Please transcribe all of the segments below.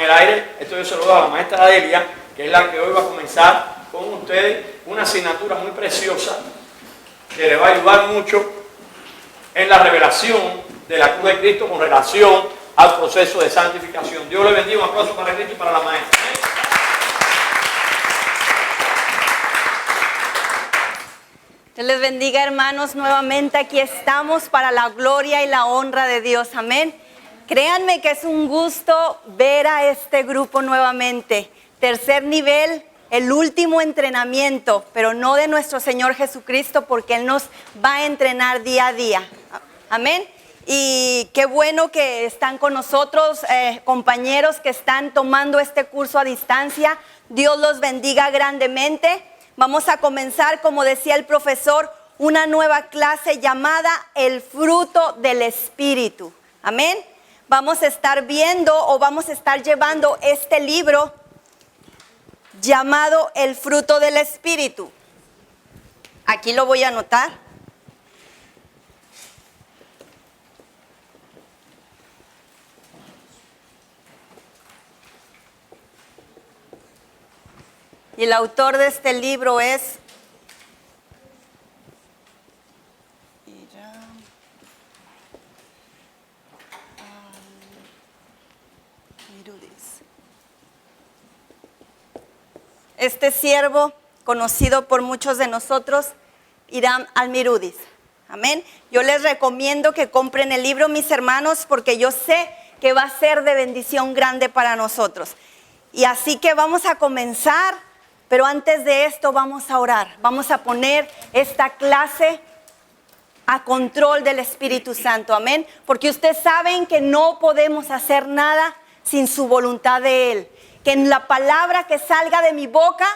el aire. Esto yo se lo doy a la maestra Adelia, que es la que hoy va a comenzar con ustedes una asignatura muy preciosa que le va a ayudar mucho en la revelación de la cruz de Cristo con relación al proceso de santificación. Dios le bendiga. Un aplauso para Cristo y para la maestra. Dios les bendiga, hermanos. Nuevamente aquí estamos para la gloria y la honra de Dios. Amén. Créanme que es un gusto ver a este grupo nuevamente. Tercer nivel, el último entrenamiento, pero no de nuestro Señor Jesucristo, porque Él nos va a entrenar día a día. Amén. Y qué bueno que están con nosotros, compañeros que están tomando este curso a distancia. Dios los bendiga grandemente. Vamos a comenzar, como decía el profesor, una nueva clase llamada El fruto del Espíritu. Amén. Vamos a estar viendo o vamos a estar llevando este libro llamado El fruto del Espíritu. Aquí lo voy a anotar. Y el autor de este libro es este siervo conocido por muchos de nosotros, Hiram Almirudis. Amén. Yo les recomiendo que compren el libro, mis hermanos, porque yo sé que va a ser de bendición grande para nosotros. Y así que vamos a comenzar. Pero antes de esto vamos a orar, vamos a poner esta clase a control del Espíritu Santo, amén. Porque ustedes saben que no podemos hacer nada sin su voluntad de Él. Que en la palabra que salga de mi boca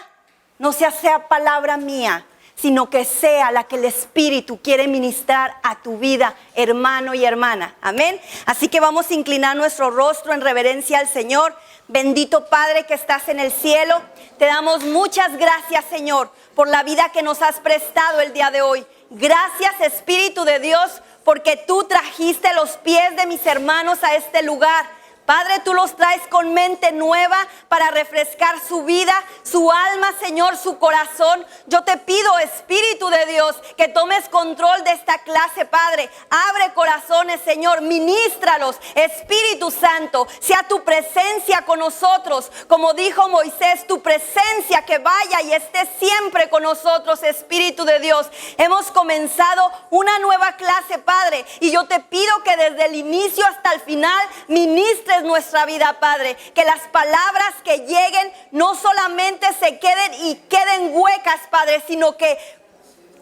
no sea palabra mía, sino que sea la que el Espíritu quiere ministrar a tu vida, hermano y hermana, amén. Así que vamos a inclinar nuestro rostro en reverencia al Señor. Bendito Padre que estás en el cielo, te damos muchas gracias, Señor, por la vida que nos has prestado el día de hoy. Gracias, Espíritu de Dios, porque tú trajiste los pies de mis hermanos a este lugar. Padre, tú los traes con mente nueva para refrescar su vida, su alma, Señor, su corazón. Yo te pido, Espíritu de Dios, que tomes control de esta clase, Padre. Abre corazones, Señor, ministralos. Espíritu Santo, sea tu presencia con nosotros. Como dijo Moisés, tu presencia que vaya y esté siempre con nosotros, Espíritu de Dios. Hemos comenzado una nueva clase, Padre, y yo te pido que desde el inicio hasta el final ministres nuestra vida, Padre, que las palabras que lleguen no solamente se queden huecas, Padre, sino que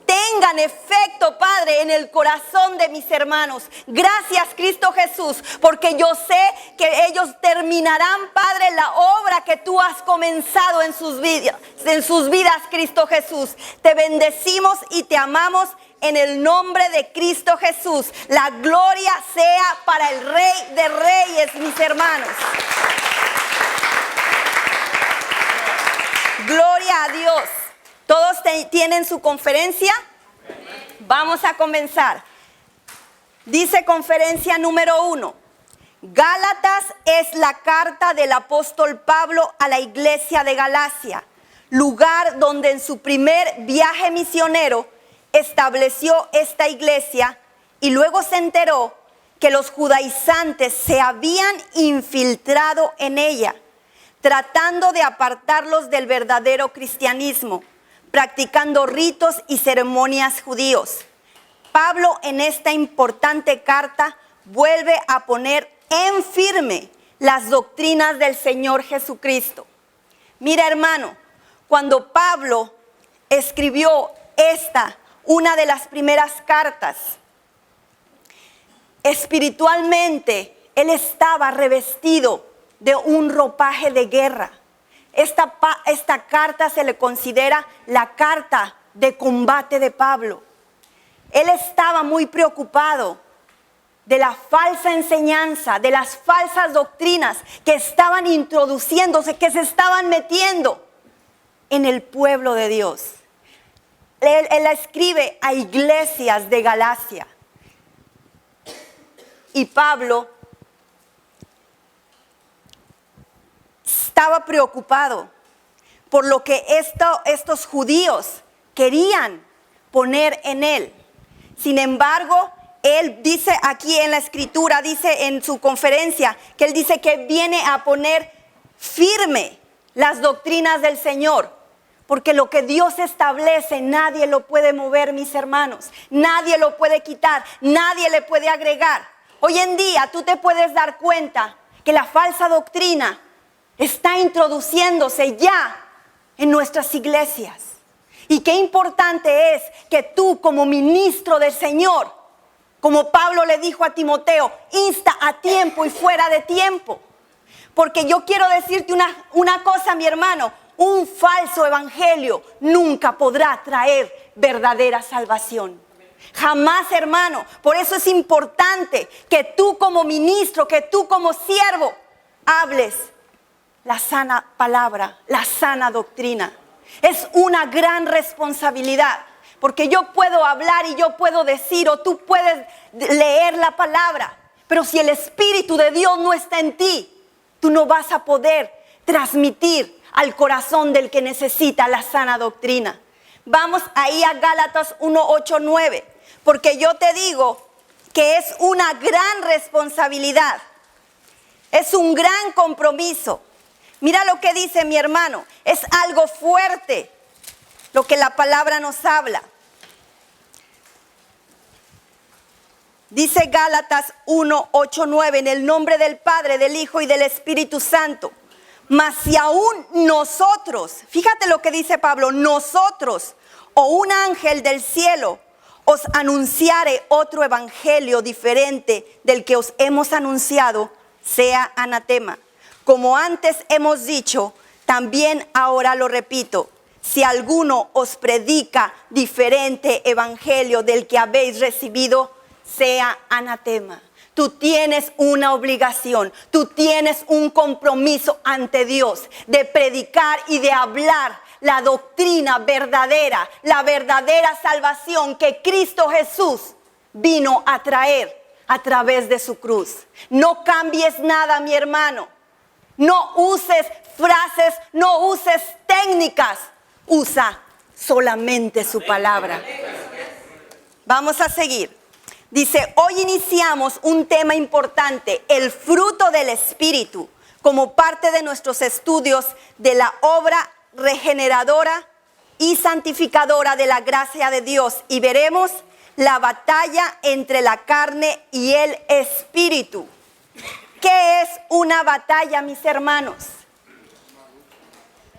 tengan efecto, Padre, en el corazón de mis hermanos. Gracias, Cristo Jesús, porque yo sé que ellos terminarán, Padre, la obra que tú has comenzado en sus vidas, Cristo Jesús. Te bendecimos y te amamos. En el nombre de Cristo Jesús, la gloria sea para el Rey de Reyes, mis hermanos. Gloria a Dios. ¿Todos tienen su conferencia? Vamos a comenzar. Dice conferencia número 1. Gálatas es la carta del apóstol Pablo a la iglesia de Galacia, lugar donde en su primer viaje misionero estableció esta iglesia y luego se enteró que los judaizantes se habían infiltrado en ella, tratando de apartarlos del verdadero cristianismo, practicando ritos y ceremonias judíos. Pablo en esta importante carta vuelve a poner en firme las doctrinas del Señor Jesucristo. Mira, hermano, cuando Pablo escribió una de las primeras cartas, espiritualmente él estaba revestido de un ropaje de guerra. Esta carta se le considera la carta de combate de Pablo. Él estaba muy preocupado de la falsa enseñanza, de las falsas doctrinas que estaban introduciéndose, que se estaban metiendo en el pueblo de Dios. Él la escribe a iglesias de Galacia. Y Pablo estaba preocupado por lo que estos judíos querían poner en él. Sin embargo, él dice aquí en la escritura, dice en su conferencia, que él dice que viene a poner firme las doctrinas del Señor. Porque lo que Dios establece, nadie lo puede mover, mis hermanos. Nadie lo puede quitar, nadie le puede agregar. Hoy en día tú te puedes dar cuenta que la falsa doctrina está introduciéndose ya en nuestras iglesias. Y qué importante es que tú como ministro del Señor, como Pablo le dijo a Timoteo, insta a tiempo y fuera de tiempo. Porque yo quiero decirte una cosa, mi hermano, un falso evangelio nunca podrá traer verdadera salvación. Jamás, hermano. Por eso es importante que tú como ministro, que tú como siervo, hables la sana palabra, la sana doctrina. Es una gran responsabilidad, porque yo puedo hablar y yo puedo decir, o tú puedes leer la palabra, pero si el Espíritu de Dios no está en ti, tú no vas a poder transmitir al corazón del que necesita la sana doctrina. Vamos ahí a Gálatas 1:8-9, porque yo te digo que es una gran responsabilidad, es un gran compromiso. Mira lo que dice mi hermano, es algo fuerte lo que la palabra nos habla. Dice Gálatas 1:8-9, en el nombre del Padre, del Hijo y del Espíritu Santo. Mas si aún nosotros, fíjate lo que dice Pablo, nosotros o un ángel del cielo os anunciare otro evangelio diferente del que os hemos anunciado, sea anatema. Como antes hemos dicho, también ahora lo repito, si alguno os predica diferente evangelio del que habéis recibido, sea anatema. Tú tienes una obligación, tú tienes un compromiso ante Dios de predicar y de hablar la doctrina verdadera, la verdadera salvación que Cristo Jesús vino a traer a través de su cruz. No cambies nada, mi hermano. No uses frases, no uses técnicas. Usa solamente su palabra. Vamos a seguir. Dice, hoy iniciamos un tema importante, el fruto del Espíritu, como parte de nuestros estudios de la obra regeneradora y santificadora de la gracia de Dios. Y veremos la batalla entre la carne y el Espíritu. ¿Qué es una batalla, mis hermanos?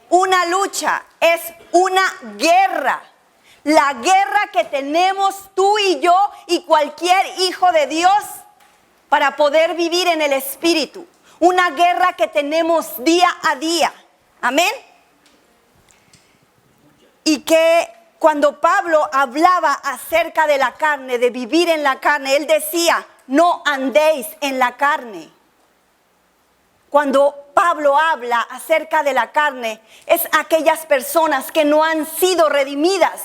Una lucha, es una guerra. La guerra que tenemos tú y yo y cualquier hijo de Dios para poder vivir en el Espíritu. Una guerra que tenemos día a día. Amén. Y que cuando Pablo hablaba acerca de la carne, de vivir en la carne, él decía, no andéis en la carne. Cuando Pablo habla acerca de la carne, es aquellas personas que no han sido redimidas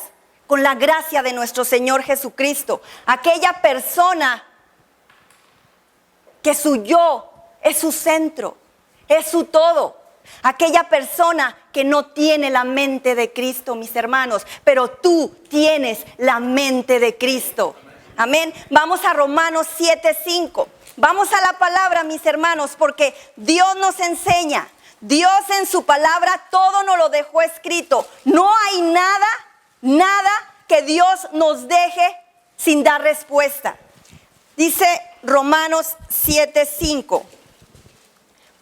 con la gracia de nuestro Señor Jesucristo. Aquella persona que su yo es su centro, es su todo. Aquella persona que no tiene la mente de Cristo, mis hermanos, pero tú tienes la mente de Cristo. Amén. Vamos a Romanos 7:5. Vamos a la palabra, mis hermanos, porque Dios nos enseña. Dios en su palabra todo nos lo dejó escrito. No hay nada que Dios nos deje sin dar respuesta. Dice Romanos 7:5.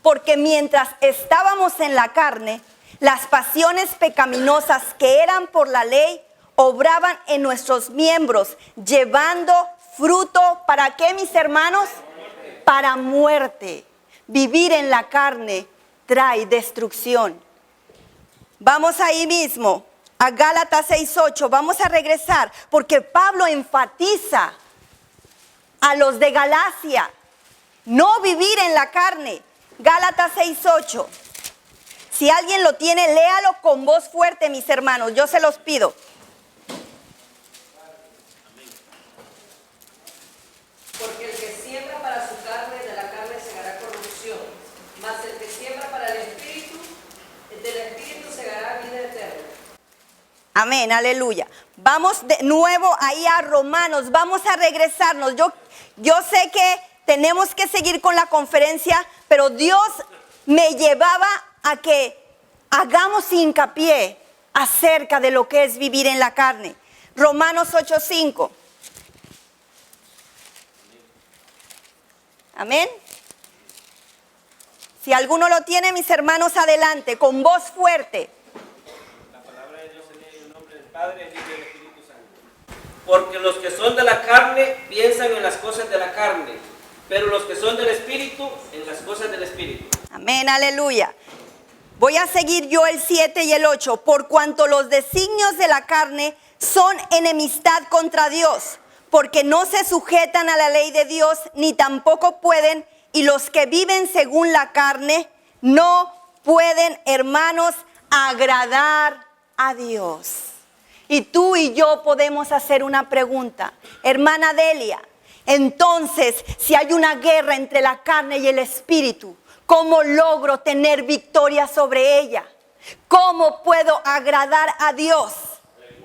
Porque mientras estábamos en la carne, las pasiones pecaminosas que eran por la ley obraban en nuestros miembros, llevando fruto, ¿para qué, mis hermanos? Para muerte. Vivir en la carne trae destrucción. Vamos ahí mismo a Gálatas 6:8. Vamos a regresar porque Pablo enfatiza a los de Galacia no vivir en la carne. Gálatas 6:8. Si alguien lo tiene, léalo con voz fuerte, mis hermanos. Yo se los pido. Porque el que siembra para su carne, de la carne segará corrupción, mas el que siembra para el Espíritu Amén, aleluya. Vamos de nuevo ahí a Romanos, vamos a regresarnos. Yo sé que tenemos que seguir con la conferencia, pero Dios me llevaba a que hagamos hincapié acerca de lo que es vivir en la carne. Romanos 8:5. Amén. Si alguno lo tiene, mis hermanos, adelante, con voz fuerte. La palabra de Dios en el nombre del Padre, del Hijo y del Espíritu Santo. Porque los que son de la carne piensan en las cosas de la carne, pero los que son del Espíritu, en las cosas del Espíritu. Amén, aleluya. Voy a seguir yo el 7 y el 8. Por cuanto los designios de la carne son enemistad contra Dios, porque no se sujetan a la ley de Dios, ni tampoco pueden, y los que viven según la carne no pueden, hermanos, agradar a Dios. Y tú y yo podemos hacer una pregunta, hermana Delia. Entonces, si hay una guerra entre la carne y el espíritu, ¿cómo logro tener victoria sobre ella? ¿Cómo puedo agradar a Dios?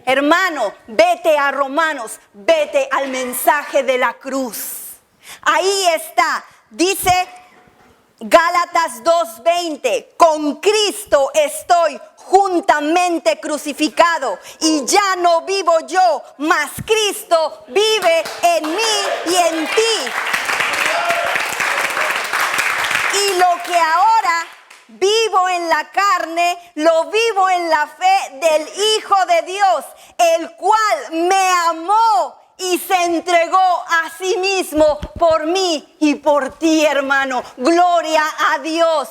Hermano, vete a Romanos, vete al mensaje de la cruz. Ahí está, dice Gálatas 2:20, con Cristo estoy juntamente crucificado y ya no vivo yo, mas Cristo vive en mí y en ti. Y lo que ahora vivo en la carne, lo vivo en la fe del Hijo de Dios, el cual me amó y se entregó a sí mismo por mí y por ti, hermano. Gloria a Dios,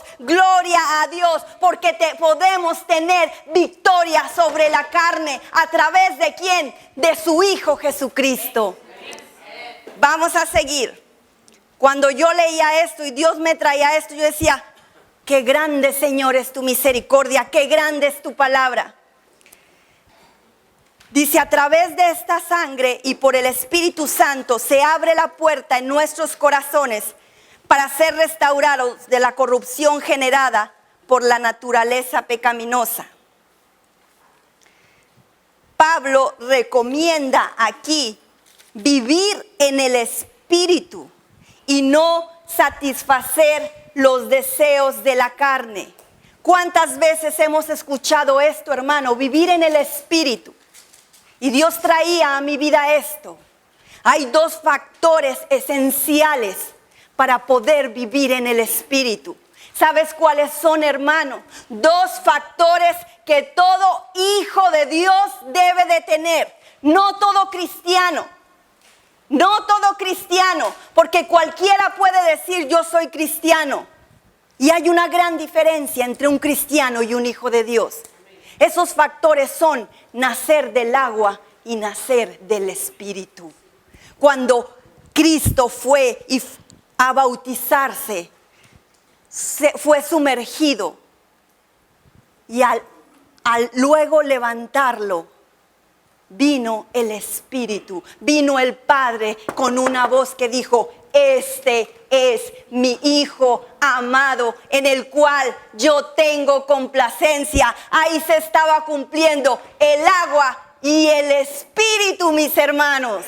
porque podemos tener victoria sobre la carne. ¿A través de quién? De su Hijo Jesucristo. Vamos a seguir. Cuando yo leía esto y Dios me traía esto, yo decía, qué grande, Señor, es tu misericordia, qué grande es tu palabra. Dice, a través de esta sangre y por el Espíritu Santo se abre la puerta en nuestros corazones para ser restaurados de la corrupción generada por la naturaleza pecaminosa. Pablo recomienda aquí vivir en el Espíritu y no satisfacer los deseos de la carne. ¿Cuántas veces hemos escuchado esto, hermano? Vivir en el Espíritu. Y Dios traía a mi vida esto. Hay dos factores esenciales para poder vivir en el Espíritu. ¿Sabes cuáles son, hermano? Dos factores que todo hijo de Dios debe de tener. No todo cristiano. No todo cristiano. Porque cualquiera puede decir yo soy cristiano. Y hay una gran diferencia entre un cristiano y un hijo de Dios. Esos factores son nacer del agua y nacer del Espíritu. Cuando Cristo fue a bautizarse, fue sumergido y al luego levantarlo, vino el Espíritu, vino el Padre con una voz que dijo, este es mi Hijo amado en el cual yo tengo complacencia. Ahí se estaba cumpliendo el agua y el Espíritu, mis hermanos.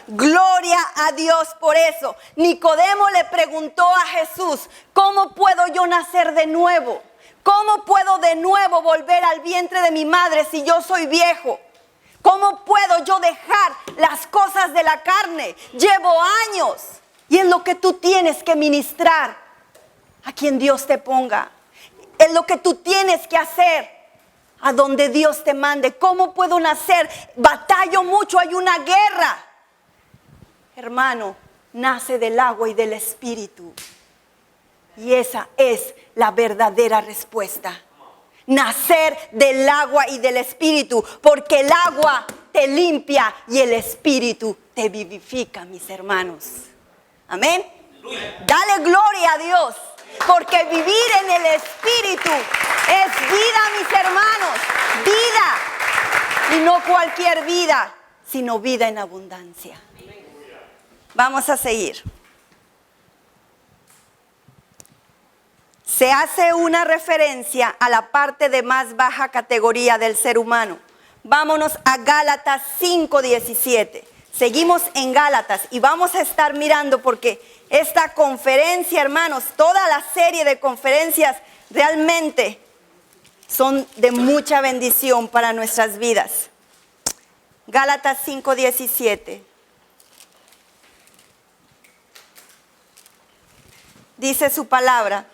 Gloria a Dios por eso. Nicodemo le preguntó a Jesús, ¿cómo puedo yo nacer de nuevo? ¿Cómo puedo de nuevo volver al vientre de mi madre si yo soy viejo? ¿Cómo puedo yo dejar las cosas de la carne? Llevo años. Y es lo que tú tienes que ministrar a quien Dios te ponga. Es lo que tú tienes que hacer a donde Dios te mande. ¿Cómo puedo nacer? Batallo mucho, hay una guerra. Hermano, nace del agua y del Espíritu. Y esa es la verdadera respuesta. Nacer del agua y del Espíritu, porque el agua te limpia y el Espíritu te vivifica, mis hermanos. Amén. Dale gloria a Dios, porque vivir en el Espíritu es vida, mis hermanos. Vida. Y no cualquier vida, sino vida en abundancia. Vamos a seguir. Se hace una referencia a la parte de más baja categoría del ser humano. vámonos a Gálatas 5:17. Seguimos en Gálatas y vamos a estar mirando porque esta conferencia, hermanos, toda la serie de conferencias realmente son de mucha bendición para nuestras vidas. Gálatas 5:17. Dice su palabra,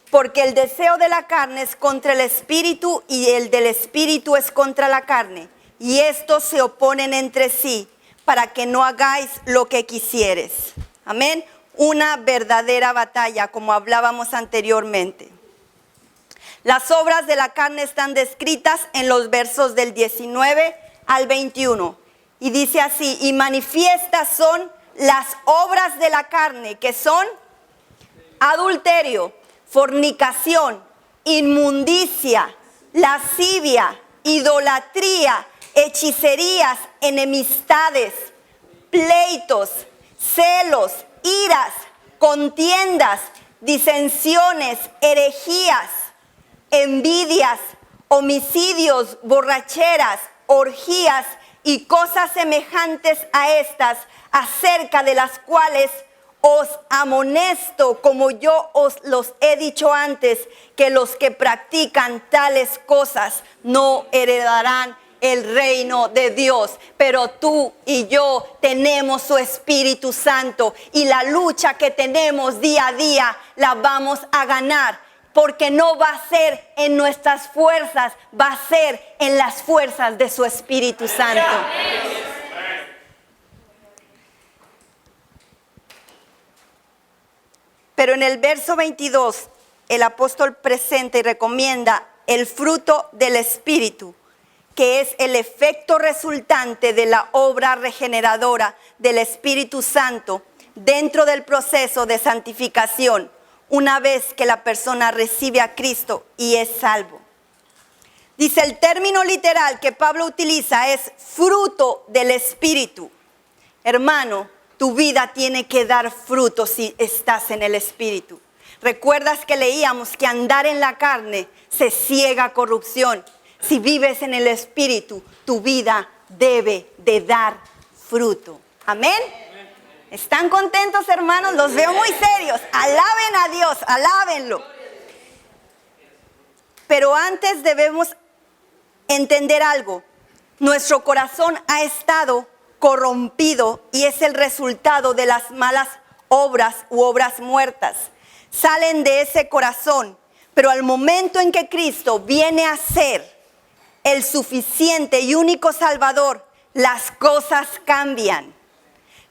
porque el deseo de la carne es contra el espíritu y el del espíritu es contra la carne, y estos se oponen entre sí para que no hagáis lo que quisieres. Amén. Una verdadera batalla, como hablábamos anteriormente. Las obras de la carne están descritas en los versos del 19 al 21. Y dice así, y manifiestas son las obras de la carne, que son adulterio, fornicación, inmundicia, lascivia, idolatría, hechicerías, enemistades, pleitos, celos, iras, contiendas, disensiones, herejías, envidias, homicidios, borracheras, orgías y cosas semejantes a estas, acerca de las cuales os amonesto, como yo os los he dicho antes, que los que practican tales cosas no heredarán el reino de Dios. Pero tú y yo tenemos su Espíritu Santo y la lucha que tenemos día a día la vamos a ganar, porque no va a ser en nuestras fuerzas, va a ser en las fuerzas de su Espíritu Santo. Pero en el verso 22, el apóstol presenta y recomienda el fruto del Espíritu, que es el efecto resultante de la obra regeneradora del Espíritu Santo dentro del proceso de santificación, una vez que la persona recibe a Cristo y es salvo. Dice, el término literal que Pablo utiliza es fruto del Espíritu. Hermano, tu vida tiene que dar fruto si estás en el Espíritu. ¿Recuerdas que leíamos que andar en la carne se ciega a corrupción? Si vives en el Espíritu, tu vida debe de dar fruto. Amén. ¿Están contentos, hermanos? Los veo muy serios. Alaben a Dios, alábenlo. Pero antes debemos entender algo. Nuestro corazón ha estado corrompido y es el resultado de las malas obras u obras muertas. Salen de ese corazón, pero al momento en que Cristo viene a ser el suficiente y único Salvador, las cosas cambian.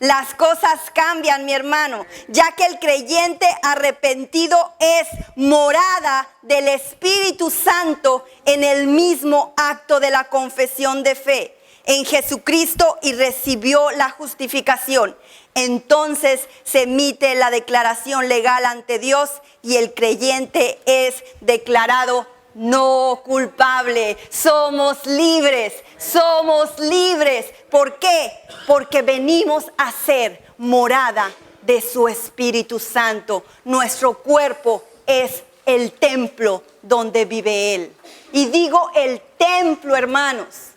Las cosas cambian, mi hermano, ya que el creyente arrepentido es morada del Espíritu Santo en el mismo acto de la confesión de fe en Jesucristo y recibió la justificación. Entonces se emite la declaración legal ante Dios y el creyente es declarado no culpable. Somos libres, somos libres. ¿Por qué? Porque venimos a ser morada de su Espíritu Santo. Nuestro cuerpo es el templo donde vive Él. Y digo el templo, hermanos.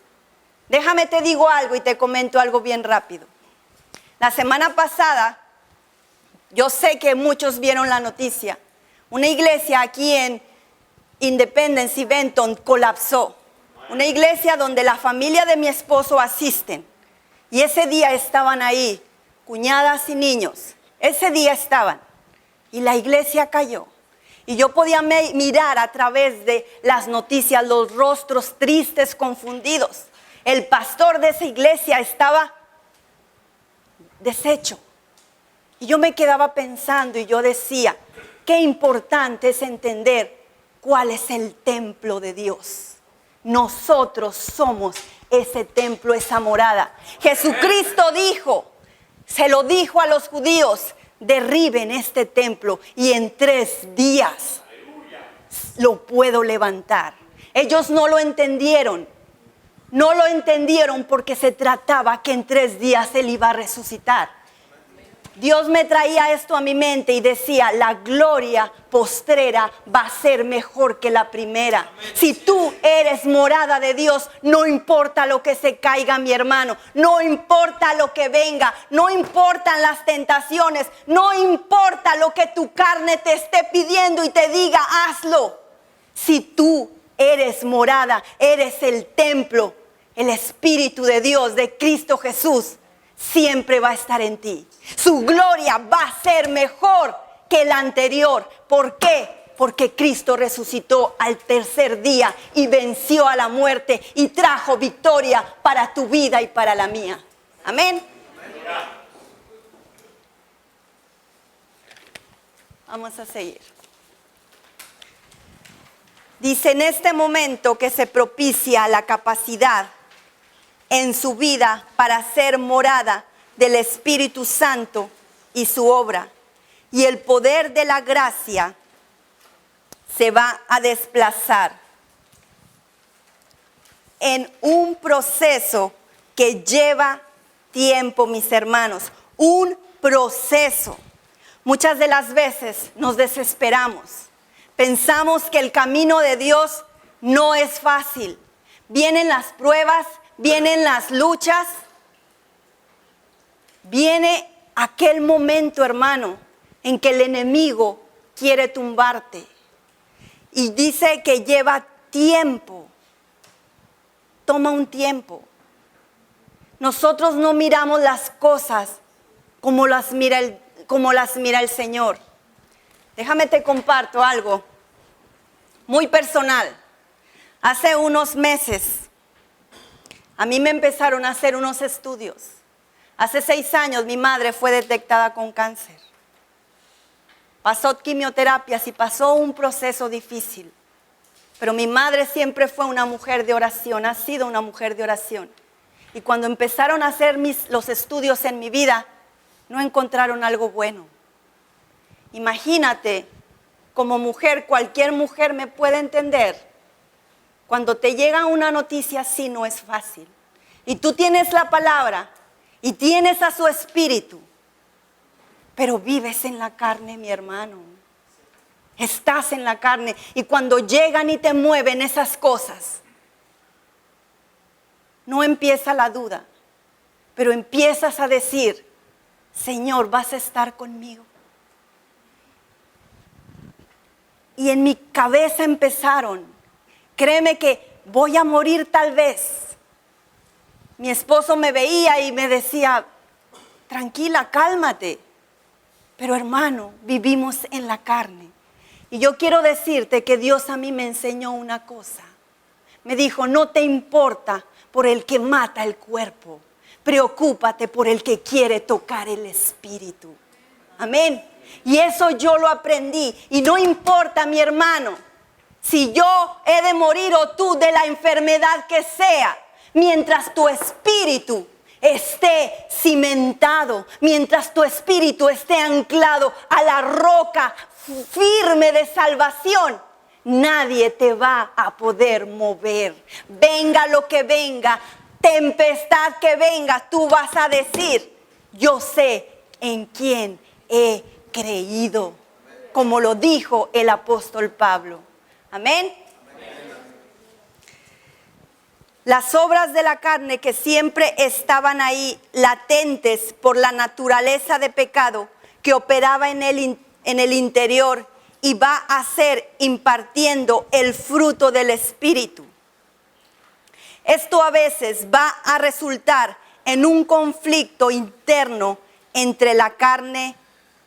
Déjame te digo algo y te comento algo bien rápido. La semana pasada, yo sé que muchos vieron la noticia. Una iglesia aquí en Independence y Benton colapsó. Una iglesia donde la familia de mi esposo asisten. Y ese día estaban ahí, cuñadas y niños. Ese día estaban. Y la iglesia cayó. Y yo podía mirar a través de las noticias los rostros tristes, confundidos. El pastor de esa iglesia estaba deshecho. Y yo me quedaba pensando y yo decía, qué importante es entender cuál es el templo de Dios. Nosotros somos ese templo, esa morada. Jesucristo dijo, se lo dijo a los judíos, derriben este templo y en 3 días lo puedo levantar. Ellos no lo entendieron. No lo entendieron porque se trataba que en 3 días Él iba a resucitar. Dios me traía esto a mi mente y decía, la gloria postrera va a ser mejor que la primera. Si tú eres morada de Dios, no importa lo que se caiga, mi hermano, no importa lo que venga, no importan las tentaciones, no importa lo que tu carne te esté pidiendo y te diga, hazlo. Si tú eres morada, eres el templo, el Espíritu de Dios, de Cristo Jesús, siempre va a estar en ti. Su gloria va a ser mejor que la anterior. ¿Por qué? Porque Cristo resucitó al tercer día y venció a la muerte y trajo victoria para tu vida y para la mía. Amén. Vamos a seguir. Dice, en este momento que se propicia la capacidad en su vida para ser morada del Espíritu Santo y su obra, y el poder de la gracia se va a desplazar en un proceso que lleva tiempo, mis hermanos, un proceso. Muchas de las veces nos desesperamos, pensamos que el camino de Dios no es fácil. Vienen las pruebas, vienen las luchas, viene aquel momento, hermano, en que el enemigo quiere tumbarte. Y dice que lleva tiempo. Toma un tiempo. Nosotros no miramos las cosas como las mira el Señor. Déjame te comparto algo muy personal. Hace unos meses a mí me empezaron a hacer unos estudios. Hace 6 años mi madre fue detectada con cáncer. Pasó quimioterapias y pasó un proceso difícil. Pero mi madre siempre fue una mujer de oración, ha sido una mujer de oración. Y cuando empezaron a hacer los estudios en mi vida, no encontraron algo bueno. Imagínate, como mujer, cualquier mujer me puede entender. Cuando te llega una noticia así no es fácil. Y tú tienes la palabra y tienes a su Espíritu, pero vives en la carne, mi hermano. Estás en la carne y cuando llegan y te mueven esas cosas, no empieza la duda, pero empiezas a decir, Señor, ¿vas a estar conmigo? Y en mi cabeza empezaron, créeme que voy a morir tal vez. Mi esposo me veía y me decía, tranquila, cálmate. Pero hermano, vivimos en la carne. Y yo quiero decirte que Dios a mí me enseñó una cosa. Me dijo, no te importa por el que mata el cuerpo. Preocúpate por el que quiere tocar el espíritu. Amén. Y eso yo lo aprendí. Y no importa, mi hermano, si yo he de morir o tú de la enfermedad que sea, mientras tu espíritu esté cimentado, mientras tu espíritu esté anclado a la roca firme de salvación, nadie te va a poder mover. Venga lo que venga, tempestad que venga, tú vas a decir, yo sé en quién he creído, como lo dijo el apóstol Pablo. Amén. Las obras de la carne que siempre estaban ahí latentes por la naturaleza de pecado que operaba en el interior y va a ser impartiendo el fruto del Espíritu. Esto a veces va a resultar en un conflicto interno entre la carne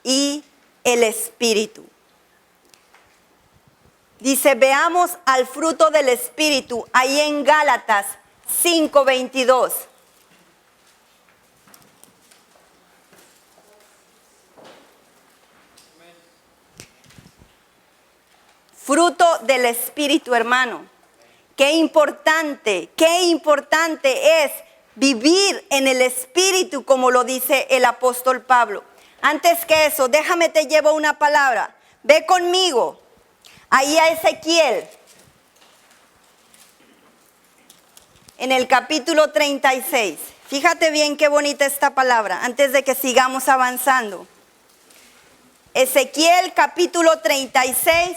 y el Espíritu. Dice, veamos al fruto del Espíritu, ahí en Gálatas 5:22. Fruto del Espíritu, hermano. Qué importante es vivir en el Espíritu, como lo dice el apóstol Pablo. Antes que eso, déjame te llevo una palabra. Ve conmigo. Ahí a Ezequiel, en el capítulo 36, Fíjate bien qué bonita esta palabra, antes de que sigamos avanzando. Ezequiel capítulo 36.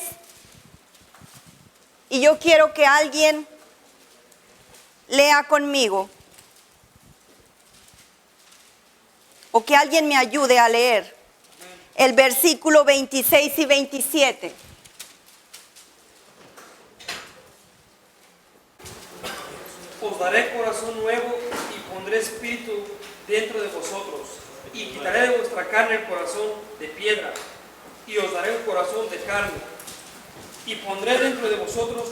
Y yo quiero que alguien lea conmigo. O que alguien me ayude a leer. El versículo 26 y 27. Os daré corazón nuevo y pondré espíritu dentro de vosotros, y quitaré de vuestra carne el corazón de piedra, y os daré un corazón de carne, y pondré dentro de vosotros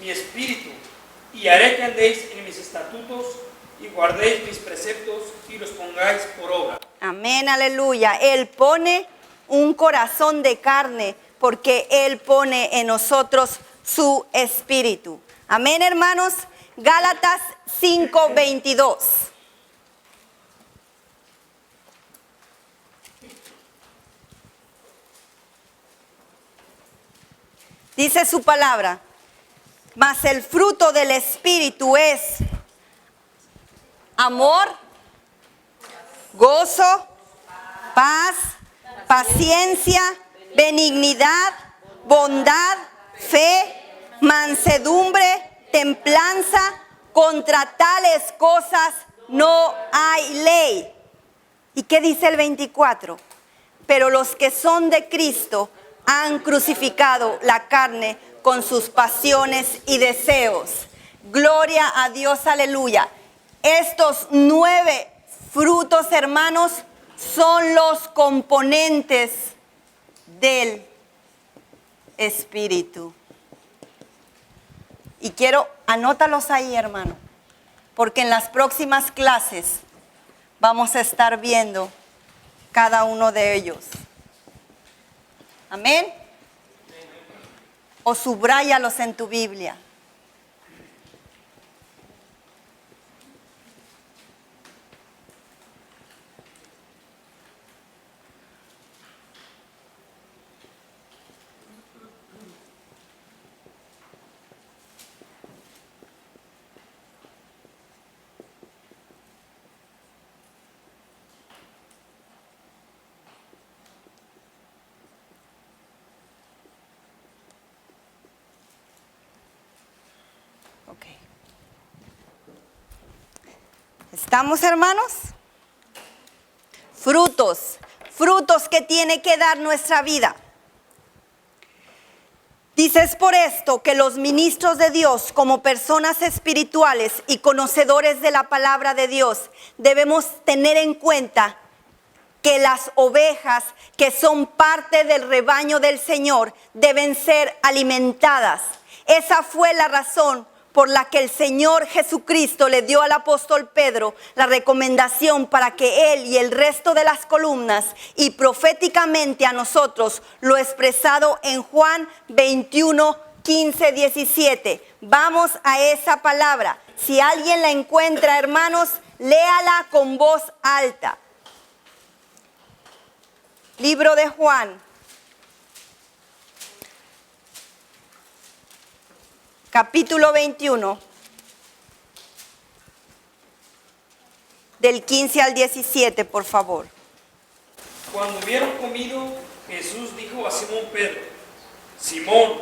mi espíritu, y haré que andéis en mis estatutos, y guardéis mis preceptos, y los pongáis por obra. Amén, aleluya. Él pone un corazón de carne porque Él pone en nosotros su espíritu. Amén, hermanos. Gálatas 5:22. Dice su palabra, mas el fruto del espíritu es amor, gozo, paz, paciencia, benignidad, bondad, fe, mansedumbre, templanza. Contra tales cosas no hay ley. ¿Y qué dice el 24? Pero los que son de Cristo han crucificado la carne con sus pasiones y deseos. Gloria a Dios, aleluya. Estos 9 frutos, hermanos, son los componentes del Espíritu. Y quiero, anótalos ahí, hermano, porque en las próximas clases vamos a estar viendo cada uno de ellos. Amén. O subráyalos en tu Biblia. ¿Estamos, hermanos? Frutos que tiene que dar nuestra vida. Dices por esto que los ministros de Dios, como personas espirituales y conocedores de la palabra de Dios, debemos tener en cuenta que las ovejas que son parte del rebaño del Señor deben ser alimentadas. Esa fue la razón por la que el Señor Jesucristo le dio al apóstol Pedro la recomendación para que él y el resto de las columnas y proféticamente a nosotros lo expresado en Juan 21, 15, 17. Vamos a esa palabra. Si alguien la encuentra, hermanos, léala con voz alta. Libro de Juan, capítulo 21, del 15 al 17, por favor. Cuando hubieron comido, Jesús dijo a Simón Pedro: Simón,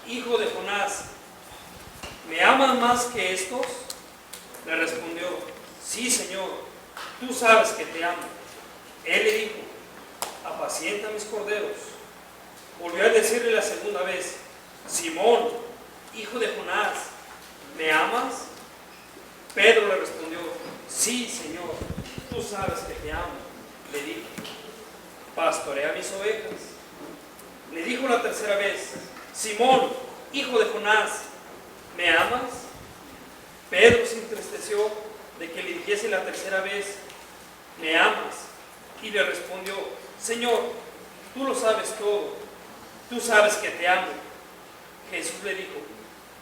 hijo de Jonás, ¿me amas más que estos? Le respondió: sí, Señor, tú sabes que te amo. Él le dijo: apacienta mis corderos. Volvió a decirle la segunda vez: Simón, hijo de Jonás, ¿me amas? Pedro le respondió: sí, Señor, tú sabes que te amo. Le dijo: pastorea mis ovejas. Le dijo la tercera vez: Simón, hijo de Jonás, ¿me amas? Pedro se entristeció de que le dijese la tercera vez: ¿me amas? Y le respondió: Señor, tú lo sabes todo, tú sabes que te amo. Jesús le dijo: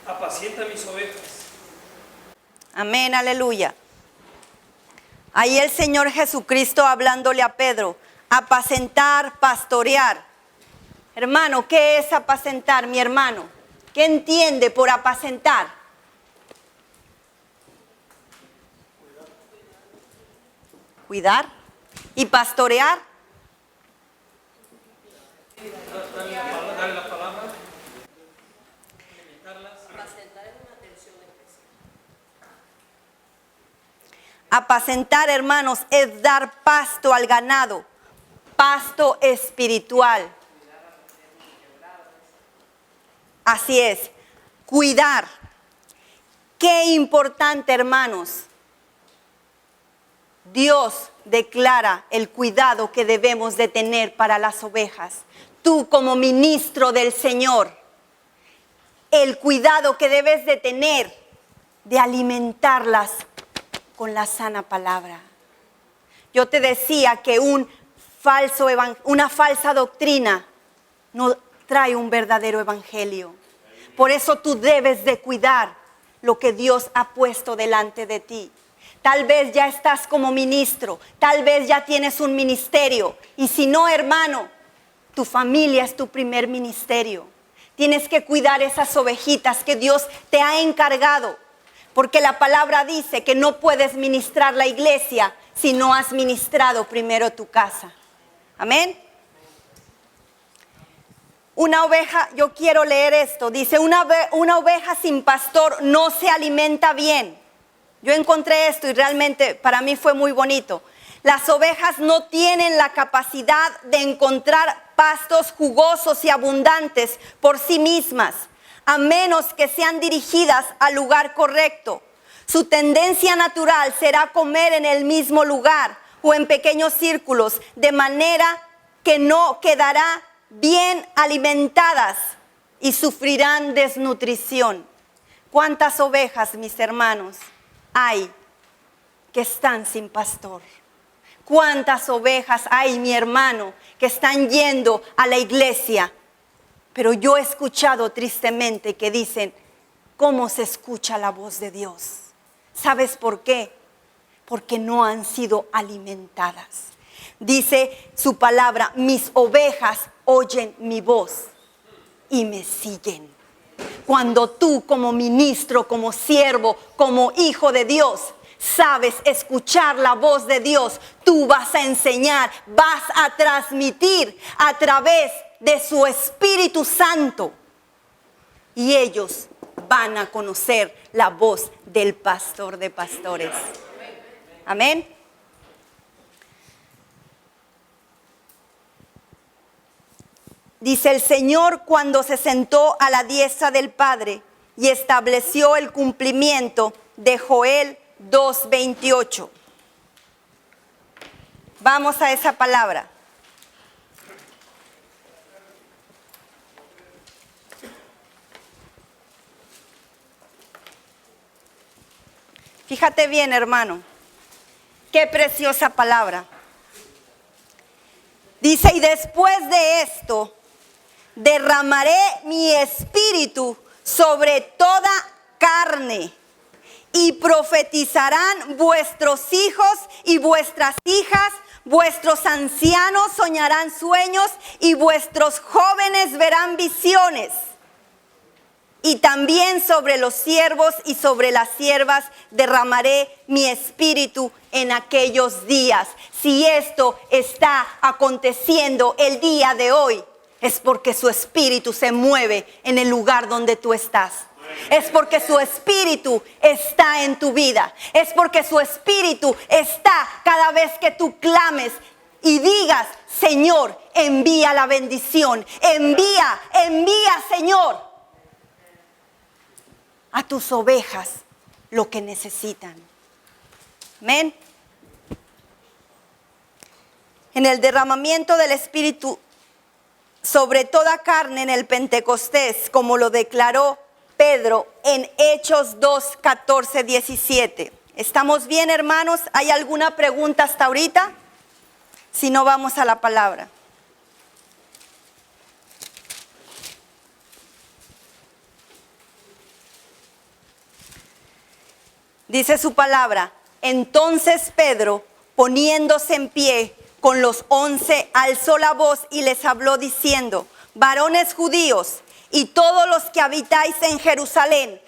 apacienta mis ovejas. Amén, aleluya. Ahí el Señor Jesucristo hablándole a Pedro: apacentar, pastorear. Hermano, ¿qué es apacentar, mi hermano? ¿Qué entiende por apacentar? cuidar y pastorear. Dale la palabra. Apacentar, hermanos, es dar pasto al ganado, pasto espiritual. Así es, cuidar. Qué importante, hermanos. Dios declara el cuidado que debemos de tener para las ovejas. Tú como ministro del Señor, el cuidado que debes de tener de alimentarlas con la sana palabra. Yo te decía que una falsa doctrina no trae un verdadero evangelio. Por eso tú debes de cuidar lo que Dios ha puesto delante de ti. Tal vez ya estás como ministro, tal vez ya tienes un ministerio. Y si no, hermano, tu familia es tu primer ministerio. Tienes que cuidar esas ovejitas que Dios te ha encargado. Porque la palabra dice que no puedes ministrar la iglesia si no has ministrado primero tu casa. Amén. Una oveja, yo quiero leer esto, dice, una oveja sin pastor no se alimenta bien. Yo encontré esto y realmente para mí fue muy bonito. Las ovejas no tienen la capacidad de encontrar pastos jugosos y abundantes por sí mismas, a menos que sean dirigidas al lugar correcto. Su tendencia natural será comer en el mismo lugar o en pequeños círculos, de manera que no quedarán bien alimentadas y sufrirán desnutrición. ¿Cuántas ovejas, mis hermanos, hay que están sin pastor? ¿Cuántas ovejas hay, mi hermano, que están yendo a la iglesia? Pero yo he escuchado tristemente que dicen, ¿cómo se escucha la voz de Dios? ¿Sabes por qué? Porque no han sido alimentadas. Dice su palabra, mis ovejas oyen mi voz y me siguen. Cuando tú como ministro, como siervo, como hijo de Dios, sabes escuchar la voz de Dios, tú vas a enseñar, vas a transmitir a través de su Espíritu Santo. Y ellos van a conocer la voz del pastor de pastores. Amén. Dice el Señor cuando se sentó a la diestra del Padre y estableció el cumplimiento de Joel 2:28. Vamos a esa palabra. Fíjate bien, hermano, qué preciosa palabra. Dice, y después de esto, derramaré mi espíritu sobre toda carne, y profetizarán vuestros hijos y vuestras hijas, vuestros ancianos soñarán sueños, y vuestros jóvenes verán visiones. Y también sobre los siervos y sobre las siervas derramaré mi espíritu en aquellos días. Si esto está aconteciendo el día de hoy, es porque su espíritu se mueve en el lugar donde tú estás. Es porque su espíritu está en tu vida. Es porque su espíritu está cada vez que tú clames y digas, Señor, envía la bendición. Envía, Señor, a tus ovejas lo que necesitan. Amén. En el derramamiento del Espíritu sobre toda carne en el Pentecostés, como lo declaró Pedro en Hechos 2, 14, 17. ¿Estamos bien, hermanos? ¿Hay alguna pregunta hasta ahorita? Si no, vamos a la palabra. Dice su palabra, entonces Pedro, poniéndose en pie con los 11, alzó la voz y les habló diciendo, varones judíos y todos los que habitáis en Jerusalén,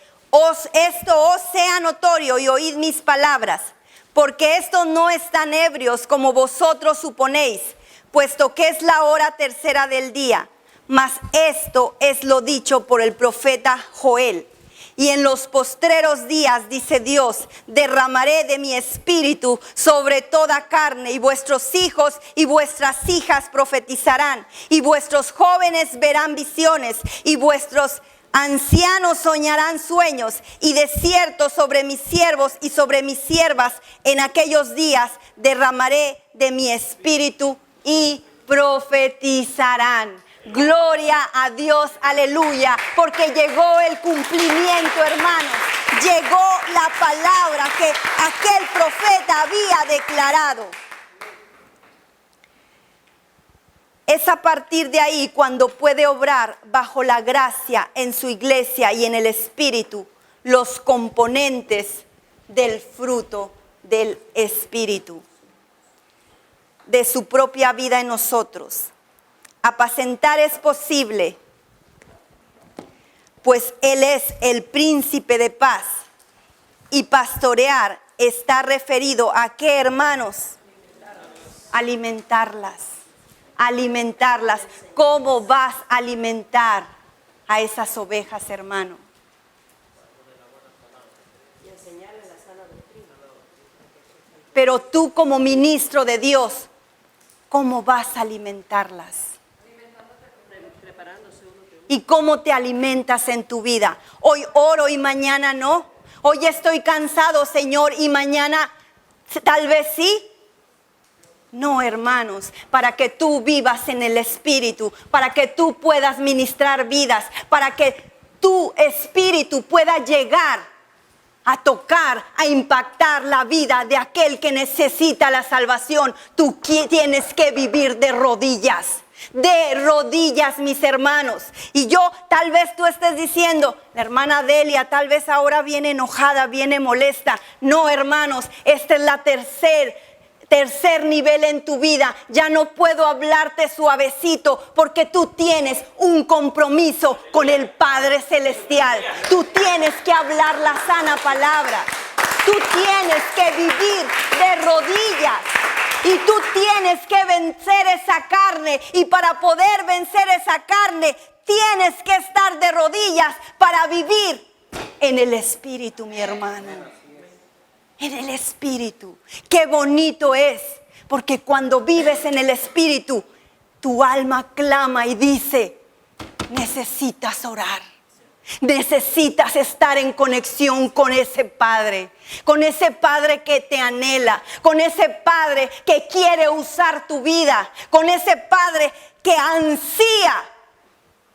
esto os sea notorio y oíd mis palabras, porque estos no están ebrios como vosotros suponéis, puesto que es la hora tercera del día. Mas esto es lo dicho por el profeta Joel. Y en los postreros días, dice Dios, derramaré de mi espíritu sobre toda carne, y vuestros hijos y vuestras hijas profetizarán, y vuestros jóvenes verán visiones, y vuestros ancianos soñarán sueños, y de cierto sobre mis siervos y sobre mis siervas en aquellos días derramaré de mi espíritu y profetizarán. Gloria a Dios, aleluya, porque llegó el cumplimiento, hermanos. Llegó la palabra que aquel profeta había declarado. Es a partir de ahí cuando puede obrar bajo la gracia en su iglesia y en el Espíritu los componentes del fruto del Espíritu, de su propia vida en nosotros. Apacentar es posible, pues Él es el príncipe de paz. Y pastorear está referido a ¿qué, hermanos? Alimentarlas. Alimentarlas. ¿Cómo vas a alimentar a esas ovejas, hermano? Pero tú como ministro de Dios, ¿cómo vas a alimentarlas? ¿Y cómo te alimentas en tu vida? Hoy oro y mañana no. Hoy estoy cansado, Señor, y mañana tal vez sí. No, hermanos, para que tú vivas en el Espíritu, para que tú puedas ministrar vidas, para que tu espíritu pueda llegar a tocar, a impactar la vida de aquel que necesita la salvación. Tú tienes que vivir de rodillas. De rodillas, mis hermanos. Y yo, tal vez tú estés diciendo, la hermana Delia tal vez ahora viene enojada, viene molesta. No, hermanos, este es la tercer nivel en tu vida. Ya no puedo hablarte suavecito porque tú tienes un compromiso con el Padre Celestial. Tú tienes que hablar la sana palabra. Tú tienes que vivir de rodillas. Y tú tienes que vencer esa carne. Y para poder vencer esa carne, tienes que estar de rodillas para vivir en el Espíritu, mi hermano. En el Espíritu. Qué bonito es. Porque cuando vives en el Espíritu, tu alma clama y dice, necesitas orar. Necesitas estar en conexión con ese Padre que te anhela, con ese Padre que quiere usar tu vida, con ese Padre que ansía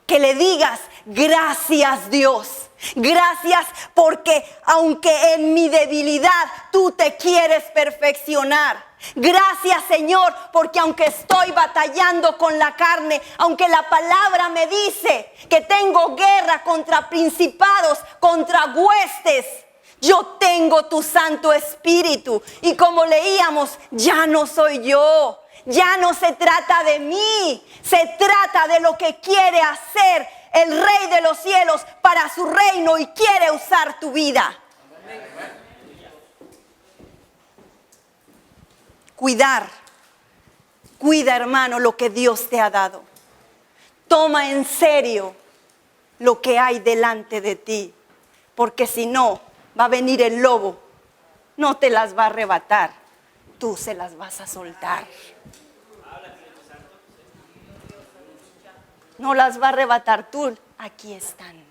que le digas, gracias Dios, gracias porque aunque en mi debilidad tú te quieres perfeccionar. Gracias, Señor, porque aunque estoy batallando con la carne, aunque la palabra me dice que tengo guerra contra principados, contra huestes, yo tengo tu Santo Espíritu. Y como leíamos, ya no soy yo, ya no se trata de mí, se trata de lo que quiere hacer el Rey de los cielos para su reino y quiere usar tu vida. Cuida, hermano, lo que Dios te ha dado. Toma en serio lo que hay delante de ti, porque si no, va a venir el lobo, no te las va a arrebatar, tú se las vas a soltar. No las va a arrebatar tú, aquí están.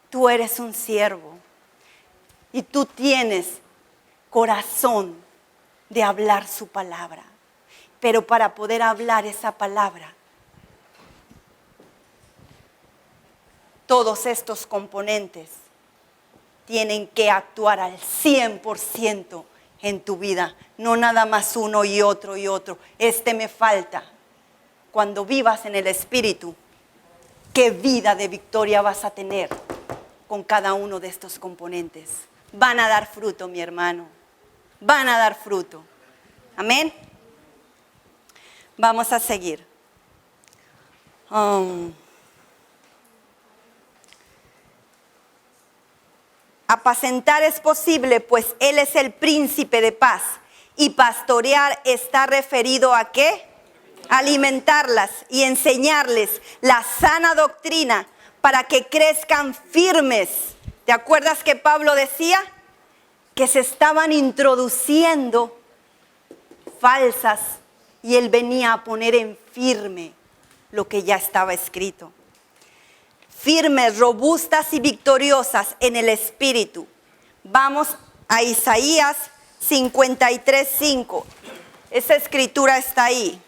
Tú eres un siervo y tú tienes corazón de hablar su palabra. Pero para poder hablar esa palabra, todos estos componentes tienen que actuar al 100% en tu vida. No nada más uno y otro y otro. Este me falta. Cuando vivas en el Espíritu, ¿qué vida de victoria vas a tener con cada uno de estos componentes? Van a dar fruto, mi hermano. Van a dar fruto. Amén. Vamos a seguir. Apacentar es posible, pues Él es el príncipe de paz. Y pastorear está referido a ¿qué? Alimentarlas y enseñarles la sana doctrina para que crezcan firmes. ¿Te acuerdas que Pablo decía? Que se estaban introduciendo falsas y él venía a poner en firme lo que ya estaba escrito. Firmes, robustas y victoriosas en el Espíritu. Vamos a Isaías 53:5. Esa escritura está ahí.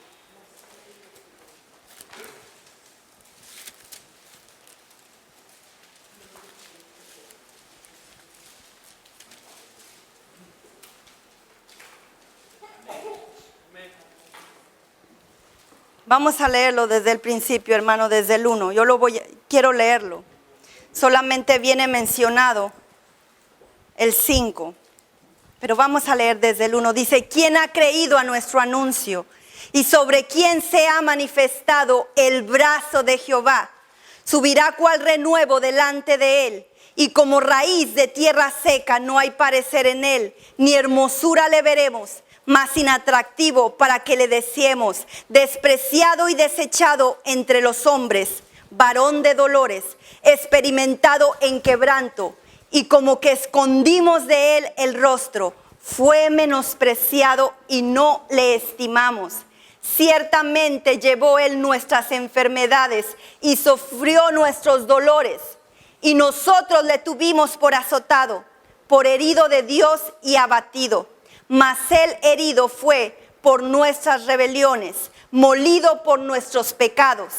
Vamos a leerlo desde el principio, hermano, desde el 1. Quiero leerlo. Solamente viene mencionado el 5. Pero vamos a leer desde el 1. Dice, ¿quién ha creído a nuestro anuncio? ¿Y sobre quién se ha manifestado el brazo de Jehová? Subirá cual renuevo delante de él. Y como raíz de tierra seca no hay parecer en él, ni hermosura le veremos. Más inatractivo para que le deseemos, despreciado y desechado entre los hombres, varón de dolores, experimentado en quebranto, y como que escondimos de él el rostro, fue menospreciado y no le estimamos. Ciertamente llevó él nuestras enfermedades y sufrió nuestros dolores, y nosotros le tuvimos por azotado, por herido de Dios y abatido. Mas él herido fue por nuestras rebeliones, molido por nuestros pecados.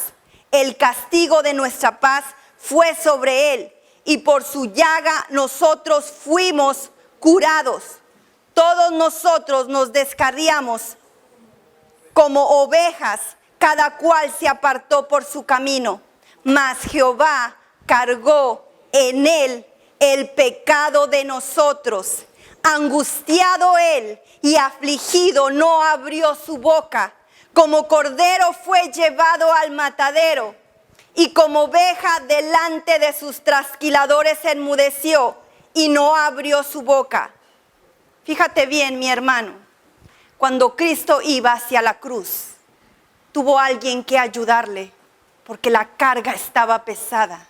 El castigo de nuestra paz fue sobre él, y por su llaga nosotros fuimos curados. Todos nosotros nos descarriamos como ovejas, cada cual se apartó por su camino. Mas Jehová cargó en él el pecado de nosotros. Angustiado él y afligido no abrió su boca. Como cordero fue llevado al matadero, y como oveja delante de sus trasquiladores enmudeció y no abrió su boca. Fíjate bien, mi hermano, cuando Cristo iba hacia la cruz, tuvo alguien que ayudarle, porque la carga estaba pesada.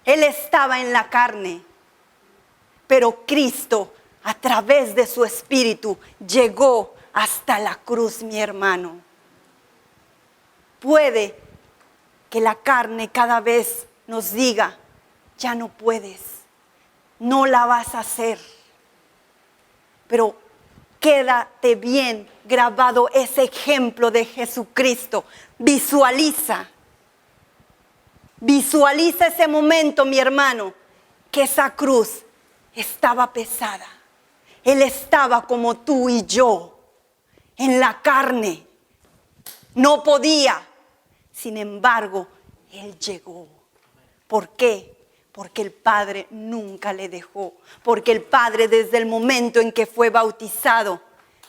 Él estaba en la carne, pero Cristo, a través de su Espíritu, llegó hasta la cruz, mi hermano. Puede que la carne cada vez nos diga, ya no puedes, no la vas a hacer. Pero quédate bien grabado ese ejemplo de Jesucristo. Visualiza ese momento, mi hermano, que esa cruz estaba pesada. Él estaba como tú y yo, en la carne. No podía. Sin embargo, Él llegó. ¿Por qué? Porque el Padre nunca le dejó. Porque el Padre, desde el momento en que fue bautizado,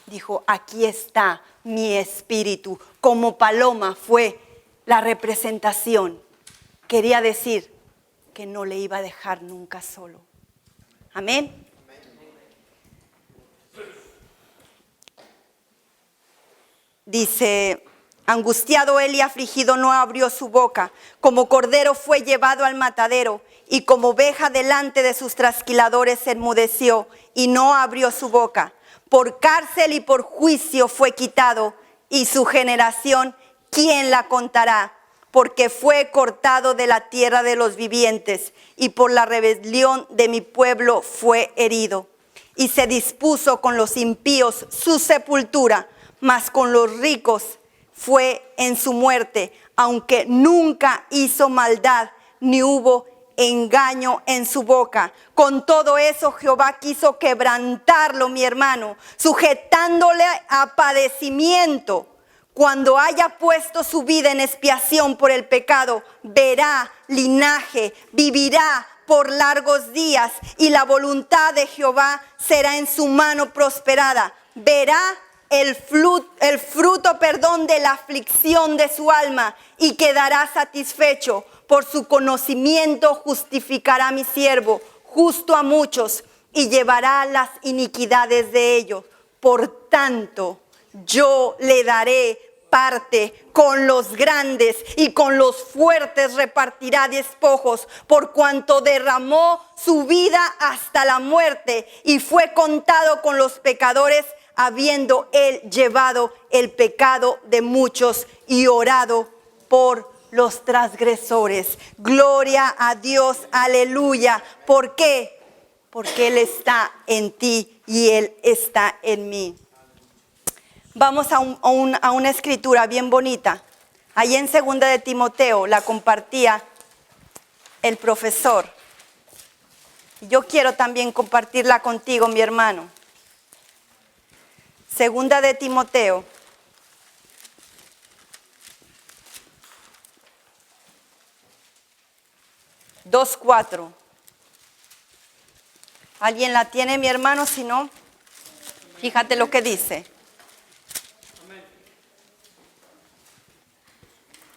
dijo, aquí está mi espíritu. Como paloma fue la representación. Quería decir que no le iba a dejar nunca solo. Amén. Dice, angustiado él y afligido no abrió su boca. Como cordero fue llevado al matadero, y como oveja delante de sus trasquiladores enmudeció y no abrió su boca. Por cárcel y por juicio fue quitado, y su generación, ¿quién la contará? Porque fue cortado de la tierra de los vivientes, y por la rebelión de mi pueblo fue herido. Y se dispuso con los impíos su sepultura, mas con los ricos fue en su muerte, aunque nunca hizo maldad, ni hubo engaño en su boca. Con todo eso Jehová quiso quebrantarlo, mi hermano, sujetándole a padecimiento. Cuando haya puesto su vida en expiación por el pecado, verá linaje, vivirá por largos días, y la voluntad de Jehová será en su mano prosperada. Verá el fruto de la aflicción de su alma, y quedará satisfecho. Por su conocimiento justificará mi siervo, justo a muchos y llevará las iniquidades de ellos. Por tanto, yo le daré parte con los grandes y con los fuertes repartirá despojos, por cuanto derramó su vida hasta la muerte y fue contado con los pecadores, habiendo él llevado el pecado de muchos y orado por los transgresores. Gloria a Dios, aleluya. ¿Por qué? Porque Él está en ti y Él está en mí. Vamos a una escritura bien bonita. Ahí en 2 de Timoteo la compartía el profesor. Yo quiero también compartirla contigo, mi hermano. 2 de Timoteo. Dos, 4. ¿Alguien la tiene, mi hermano? Si no, fíjate lo que dice.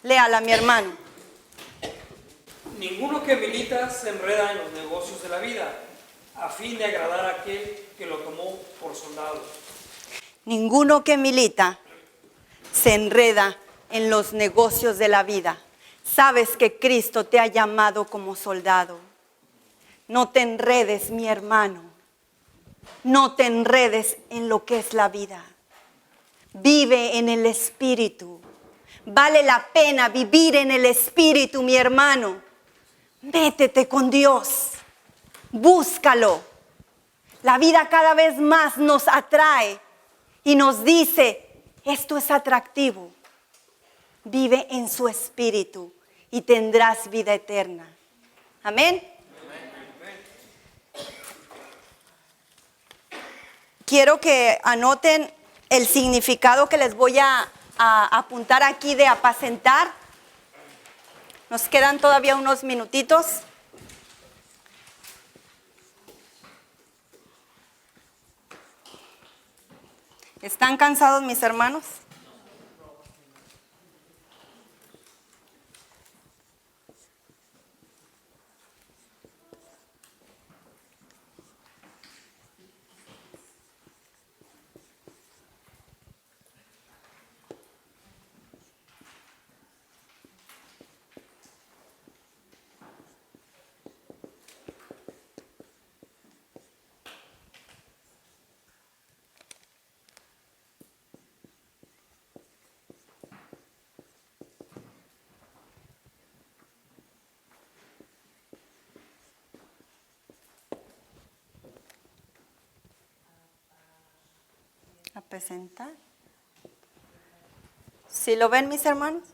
Léala, mi hermano. Ninguno que milita se enreda en los negocios de la vida, a fin de agradar a aquel que lo tomó por soldado. Ninguno que milita se enreda en los negocios de la vida. Sabes que Cristo te ha llamado como soldado. No te enredes, mi hermano. No te enredes en lo que es la vida. Vive en el Espíritu. Vale la pena vivir en el Espíritu, mi hermano. Métete con Dios. Búscalo. La vida cada vez más nos atrae y nos dice, esto es atractivo. Vive en su Espíritu y tendrás vida eterna. Amén. Quiero que anoten el significado que les voy a apuntar aquí de apacentar. Nos quedan todavía unos minutitos. ¿Están cansados, mis hermanos? A presentar. ¿Sí lo ven, mis hermanos?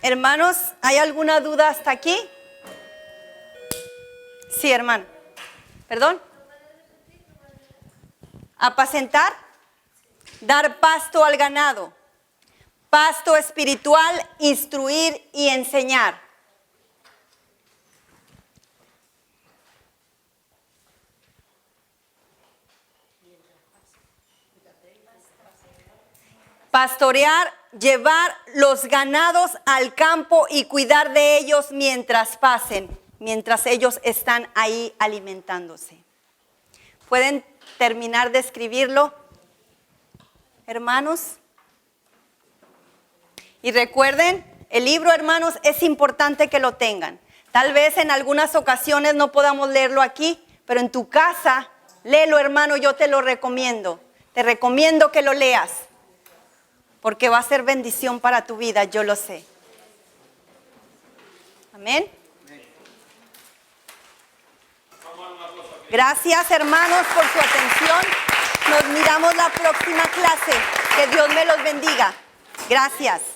Hermanos, ¿hay alguna duda hasta aquí? Sí, hermano. ¿Perdón? Apacentar, dar pasto al ganado, pasto espiritual, instruir y enseñar. Pastorear, llevar los ganados al campo y cuidar de ellos mientras pasen, mientras ellos están ahí alimentándose. ¿Pueden terminar de escribirlo, hermanos? Y recuerden, el libro, hermanos, es importante que lo tengan. Tal vez en algunas ocasiones no podamos leerlo aquí, pero en tu casa, léelo, hermano, yo te lo recomiendo. Te recomiendo que lo leas. porque va a ser bendición para tu vida, yo lo sé. Amén. Gracias, hermanos, por su atención. Nos miramos la próxima clase. Que Dios me los bendiga. Gracias.